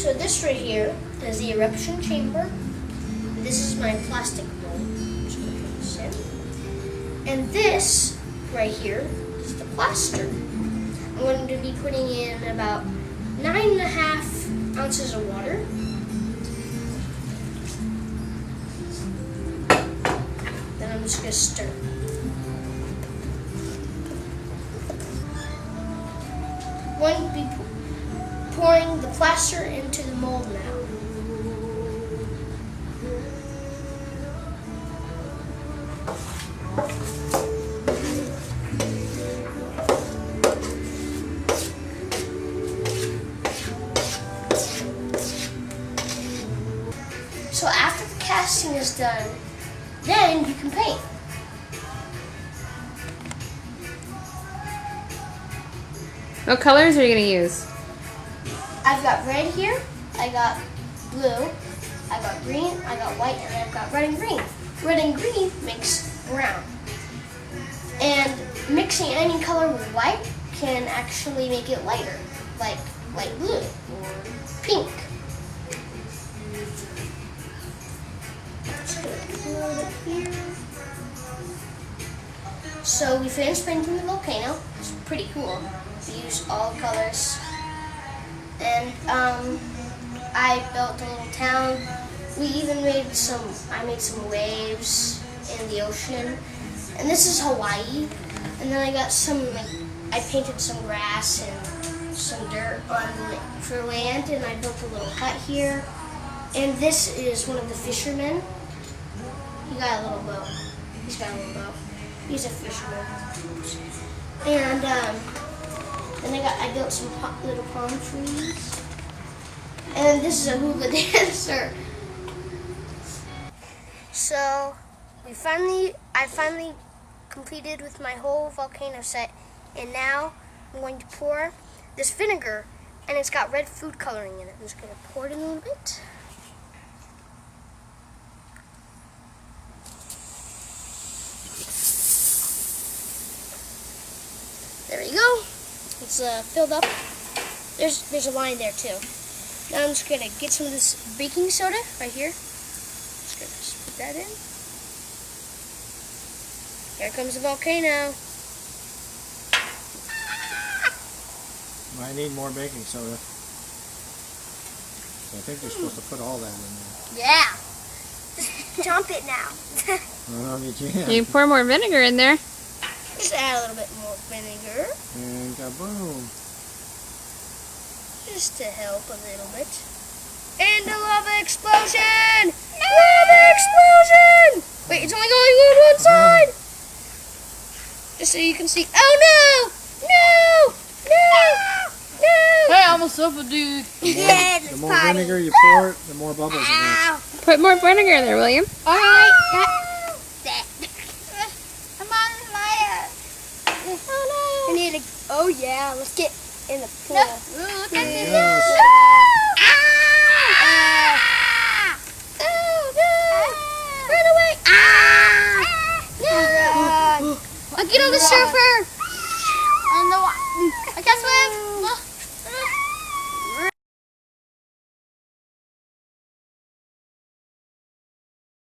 So this right here is the eruption chamber. This is my plastic bowl. I'm just going to put this in. And this right here is the plaster. I'm going to be putting in about 9.5 ounces of water. Then I'm just going to stir. I'm going to be pouring the plaster into the mold now. So after the casting is done, then you can paint. What colors are you going to use? I've got red here, I got blue, I got green, I got white, and I've got red and green. Red and green makes brown. And mixing any color with white can actually make it lighter, like light blue or pink. So we finished painting the volcano. It's pretty cool. We used all colors. And I built a little town. We even made I made some waves in the ocean. And this is Hawaii. And then I got I painted some grass and some dirt for land, and I built a little hut here. And this is one of the fishermen. He got a little boat. He's got a little boat. He's a fisherman. And then I built some little palm trees. And this is a hula dancer. So I finally completed with my whole volcano set, and now I'm going to pour this vinegar, and it's got red food coloring in it. I'm just going to pour it in a little bit. There you go. It's filled up. There's a line there too. Now I'm just gonna get some of this baking soda right here. Just gonna put that in. Here comes the volcano. I need more baking soda. So I think you're supposed to put all that in there. Yeah. Just dump it now. No, you can't. You pour more vinegar in there. Just add a little bit more vinegar. And kaboom. Just to help a little bit. And a lava explosion! Lava explosion! Wait, it's only going on one side! Just so you can see. Oh no! No! No! No! Hey, I'm a super dude. The more vinegar you pour, the more bubbles it makes. Put more vinegar in there, William. Alright. I need to. Oh yeah, let's get in the pool. No, look at this. Yes. Run away! No! I get on the surfer. I can't swim.